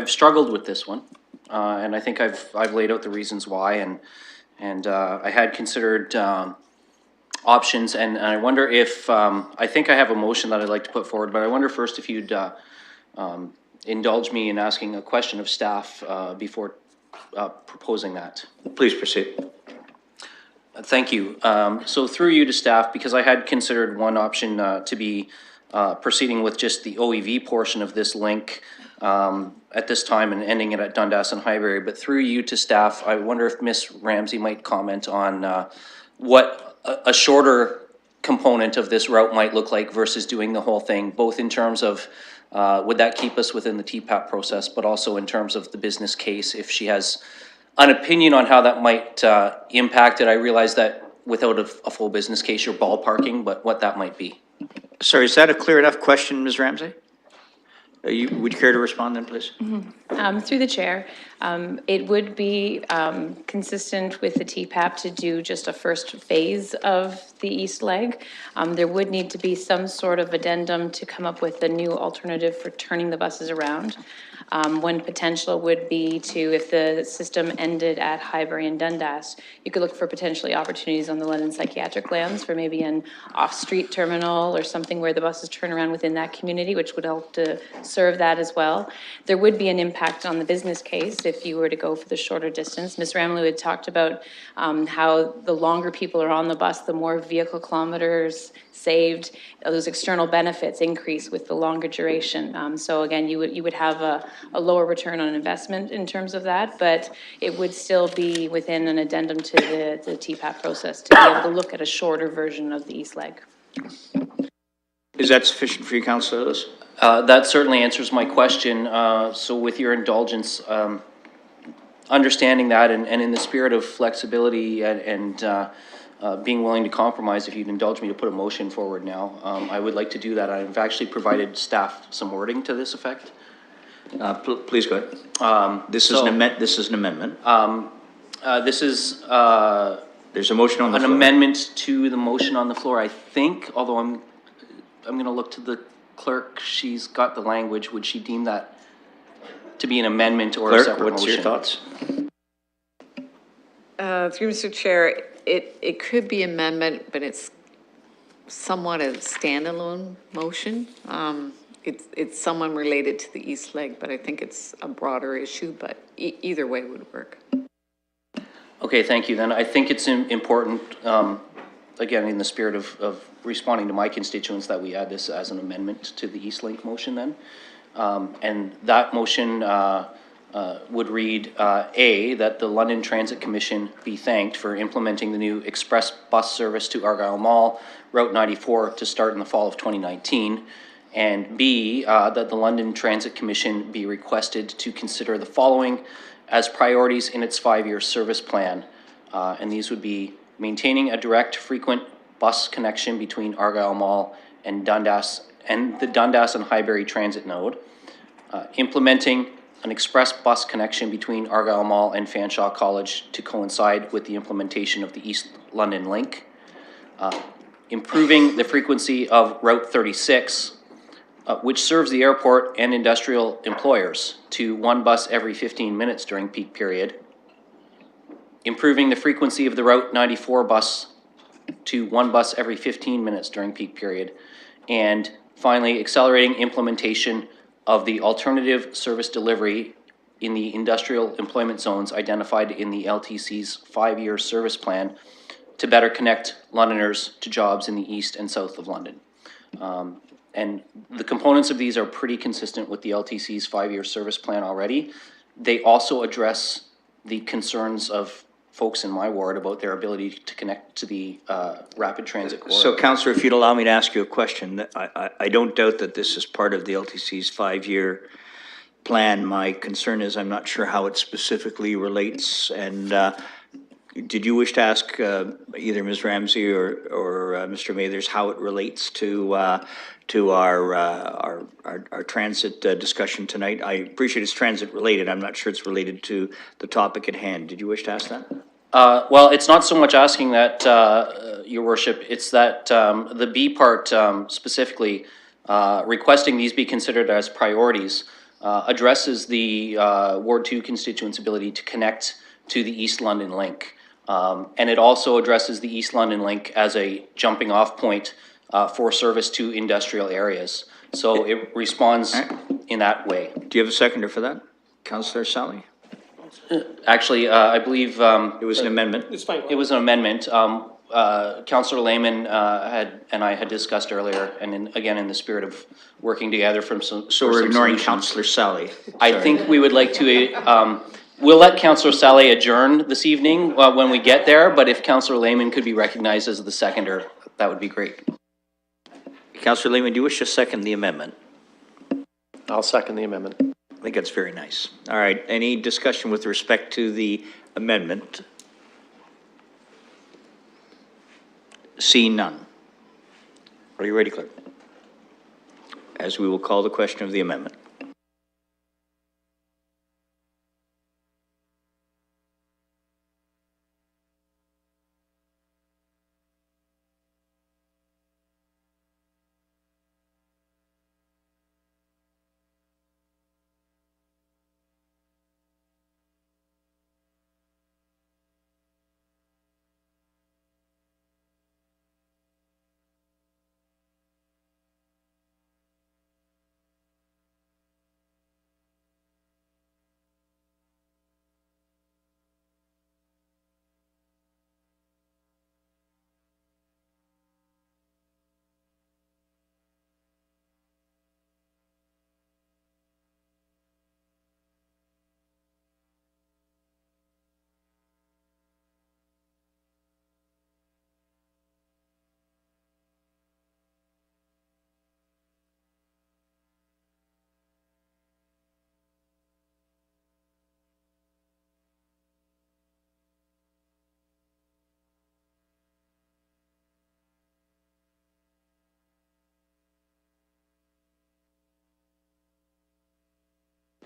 I've struggled with this one, and I think I've laid out the reasons why, and I had considered options, and I wonder if I think I have a motion that I'd like to put forward, but I wonder first if you'd indulge me in asking a question of staff before proposing that. Please proceed. Thank you. So through you to staff, because I had considered one option to be proceeding with just the OEV portion of this link at this time and ending it at Dundas and Highbury, but through you to staff, I wonder if Ms. Ramsey might comment on what a shorter component of this route might look like versus doing the whole thing, both in terms of would that keep us within the TPAP process, but also in terms of the business case, if she has an opinion on how that might impact it. I realize that without a full business case, you're ballparking, but what that might be. Sorry, is that a clear enough question, Ms. Ramsey? Would you care to respond then, please? Through the chair, it would be consistent with the TPAP to do just a first phase of the east leg. There would need to be some sort of addendum to come up with a new alternative for turning the buses around. One potential would be to, if the system ended at Highbury and Dundas, you could look for potentially opportunities on the London psychiatric lands for maybe an off-street terminal or something where the buses turn around within that community, which would help to serve that as well. There would be an impact on the business case if you were to go for the shorter distance. Ms. Ramley had talked about how the longer people are on the bus, the more vehicle kilometers saved, those external benefits increase with the longer duration. So again, you would have a lower return on investment in terms of that, but it would still be within an addendum to the TPAP process to be able to look at a shorter version of the east leg. Is that sufficient for you, Councillor Lewis? That certainly answers my question. So with your indulgence, understanding that and in the spirit of flexibility and being willing to compromise, if you'd indulge me to put a motion forward now, I would like to do that. I've actually provided staff some wording to this effect. Please go ahead. This is an amendment. This is There's a motion on the floor. An amendment to the motion on the floor, I think, although I'm going to look to the clerk. She's got the language. Would she deem that to be an amendment or Clerk, a separate what's motion? your thoughts? Through Mr. Chair, it could be amendment, but it's somewhat a standalone motion. It's someone related to the East Leg, but I think it's a broader issue, but either way would work. Okay, thank you. Then I think it's important, again, in the spirit of responding to my constituents, that we add this as an amendment to the East Link motion then. And that motion would read, A, that the London Transit Commission be thanked for implementing the new express bus service to Argyle Mall, Route 94, to start in the fall of 2019. And B, that the London Transit Commission be requested to consider the following as priorities in its 5-year service plan. And these would be maintaining a direct, frequent bus connection between Argyle Mall and Dundas and the Dundas and Highbury transit node, implementing an express bus connection between Argyle Mall and Fanshawe College to coincide with the implementation of the East London Link, improving the frequency of Route 36, which serves the airport and industrial employers, to 1 bus every 15 minutes during peak period, improving the frequency of the Route 94 bus to 1 bus every 15 minutes during peak period, and finally, accelerating implementation of the alternative service delivery in the industrial employment zones identified in the LTC's 5-year service plan to better connect Londoners to jobs in the east and south of London. And the components of these are pretty consistent with the LTC's 5-year service plan already. They also address the concerns of folks in my ward about their ability to connect to the rapid transit corridor. So, Councillor, if you'd allow me to ask you a question, I don't doubt that this is part of the LTC's 5-year plan. My concern is I'm not sure how it specifically relates. And did you wish to ask either Ms. Ramsey or Mr. Mathers how it relates to our transit discussion tonight? I appreciate it's transit related. I'm not sure it's related to the topic at hand. Did you wish to ask that? Well, it's not so much asking that, Your Worship. It's that the B part specifically requesting these be considered as priorities. addresses the Ward 2 constituents' ability to connect to the East London link. And it also addresses the East London link as a jumping off point for service to industrial areas. So it responds in that way. Do you have a seconder for that? Councillor Sally? Actually, I believe It was an amendment. It's fine. it was an amendment. Councillor Lehman and I had discussed earlier, and again, in the spirit of working together from some. So we're ignoring Councillor Sally. I think we would like to, we'll let Councillor Sally adjourn this evening when we get there, but if Councillor Lehman could be recognized as the seconder, that would be great. Councillor Lehman, do you wish to second the amendment? I'll second the amendment. I think that's very nice. All right, any discussion with respect to the amendment? Seeing none. Are you ready, clerk? As we will call the question of the amendment.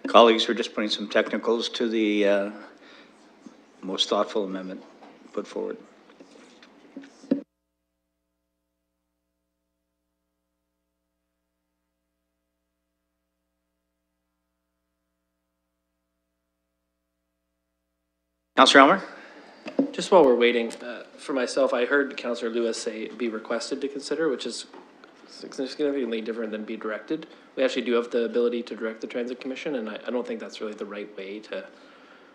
Colleagues, we're just putting some technicals to the most thoughtful amendment put forward. Councillor Elmer? Just while we're waiting, for myself, I heard Councillor Lewis say be requested to consider, which is significantly different than be directed. We actually do have the ability to direct the Transit Commission, and I don't think that's really the right way to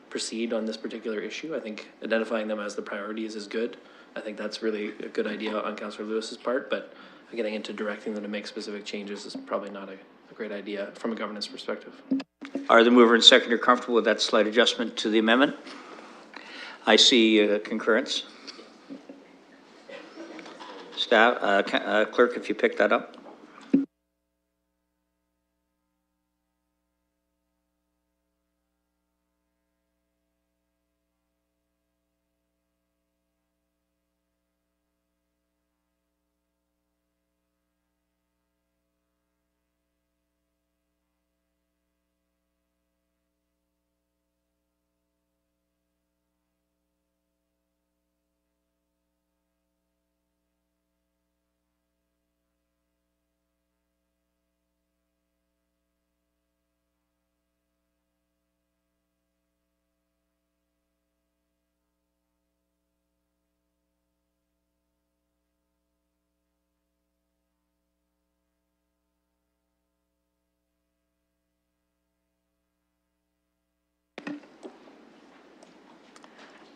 proceed on this particular issue. I think identifying them as the priorities is good. I think that's really a good idea on Councillor Lewis's part, but getting into directing them to make specific changes is probably not a great idea from a governance perspective. Are the mover and seconder comfortable with that slight adjustment to the amendment? I see concurrence. Staff, clerk, if you pick that up.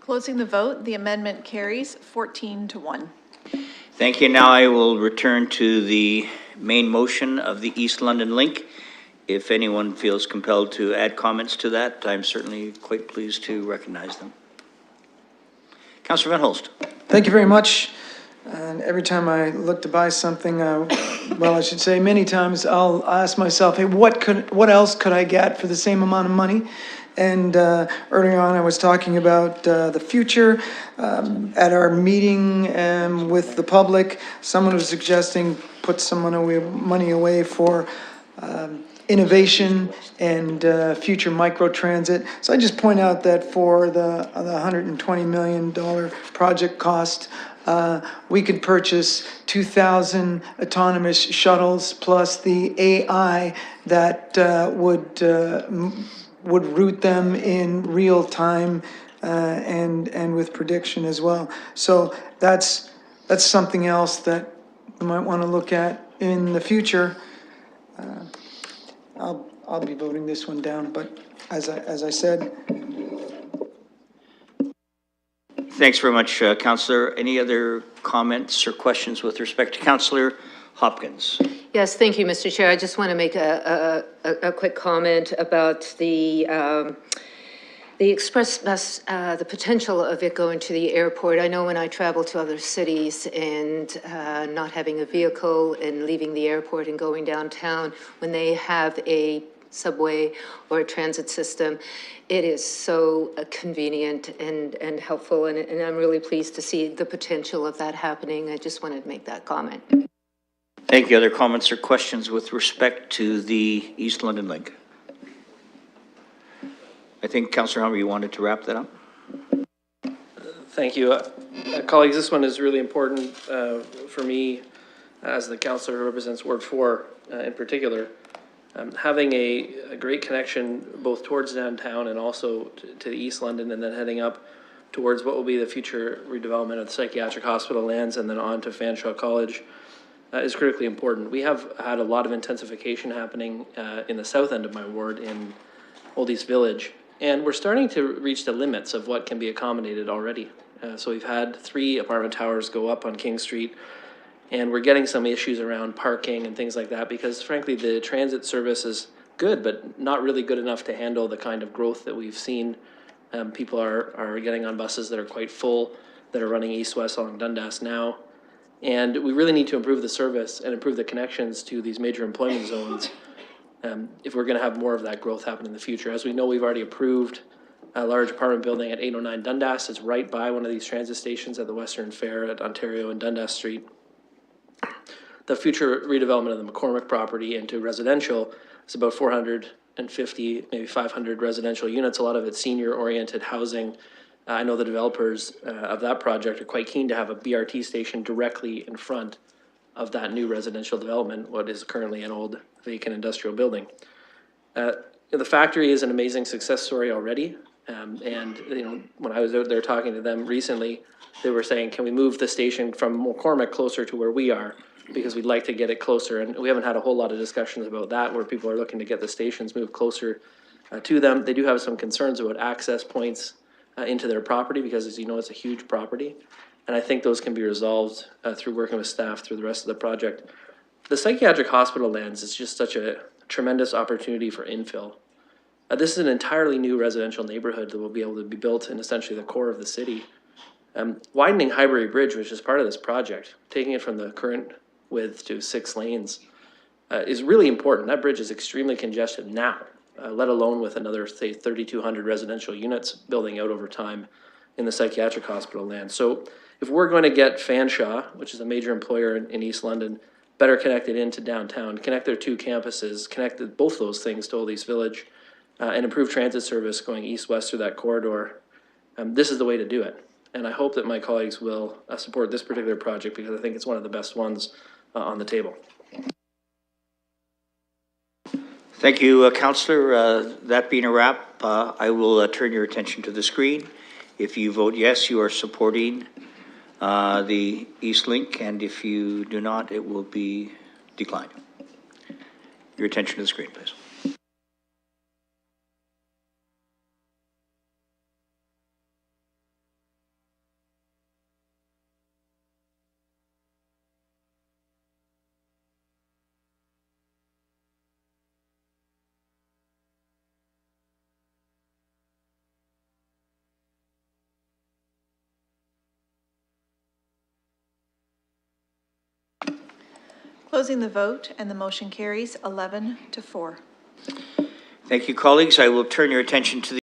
Closing the vote, the amendment carries 14-1. Thank you. Now I will return to the main motion of the East London link. If anyone feels compelled to add comments to that, I'm certainly quite pleased to recognize them. Councillor Van Holst. Thank you very much. And every time I look to buy something, well, I should say many times, I'll ask myself, hey, what else could I get for the same amount of money? And earlier on, I was talking about the future. At our meeting with the public, someone was suggesting put some money away for innovation and future microtransit. So I just point out that for the $120 million project cost, we could purchase 2,000 autonomous shuttles plus the AI that would route them in real time and with prediction as well. So that's something else that we might want to look at in the future. I'll be voting this one down, but as I said. Thanks very much, Councillor. Any other comments or questions with respect to Councillor Hopkins? Yes, thank you, Mr. Chair. I just want to make a quick comment about the express bus, the potential of it going to the airport. I know when I travel to other cities and not having a vehicle and leaving the airport and going downtown, when they have a subway or a transit system, it is so convenient and helpful, and I'm really pleased to see the potential of that happening. I just wanted to make that comment. Thank you. Other comments or questions with respect to the East London Link? I think, Councillor Hummer, you wanted to wrap that up? Thank you. Colleagues, this one is really important for me as the councillor who represents Ward 4 in particular. Having a great connection both towards downtown and also to East London, and then heading up towards what will be the future redevelopment of the psychiatric hospital lands and then on to Fanshawe College is critically important. We have had a lot of intensification happening in the south end of my ward in Old East Village, and we're starting to reach the limits of what can be accommodated already. So we've had 3 apartment towers go up on King Street, and we're getting some issues around parking and things like that because frankly the transit service is good, but not really good enough to handle the kind of growth that we've seen. People are getting on buses that are quite full, that are running east-west along Dundas now. And we really need to improve the service and improve the connections to these major employment zones if we're going to have more of that growth happen in the future. As we know, we've already approved a large apartment building at 809 Dundas. It's right by one of these transit stations at the Western Fair at Ontario and Dundas Street. The future redevelopment of the McCormick property into residential is about 450, maybe 500 residential units. A lot of it's senior-oriented housing. I know the developers of that project are quite keen to have a BRT station directly in front of that new residential development, what is currently an old vacant industrial building. The factory is an amazing success story already. And you know, when I was out there talking to them recently, they were saying, can we move the station from McCormick closer to where we are? Because we'd like to get it closer. And we haven't had a whole lot of discussions about that, where people are looking to get the stations moved closer to them. They do have some concerns about access points into their property, because as you know, it's a huge property. And I think those can be resolved through working with staff through the rest of the project. The psychiatric hospital lands is just such a tremendous opportunity for infill. This is an entirely new residential neighborhood that will be able to be built in essentially the core of the city. Widening Highbury Bridge, which is part of this project, taking it from the current width to 6 lanes, is really important. That bridge is extremely congested now, let alone with another, say, 3,200 residential units building out over time in the psychiatric hospital land. So if we're going to get Fanshawe, which is a major employer in East London, better connected into downtown, connect their 2 campuses, connect both those things to Old East Village, and improve transit service going east-west through that corridor, this is the way to do it. And I hope that my colleagues will support this particular project, because I think it's one of the best ones on the table. Thank you, Councillor. That being a wrap, I will turn your attention to the screen. If you vote yes, you are supporting the East Link, and if you do not, it will be declined. Your attention to the screen, please. Closing the vote, and the motion carries 11-4. Thank you, colleagues. I will turn your attention to the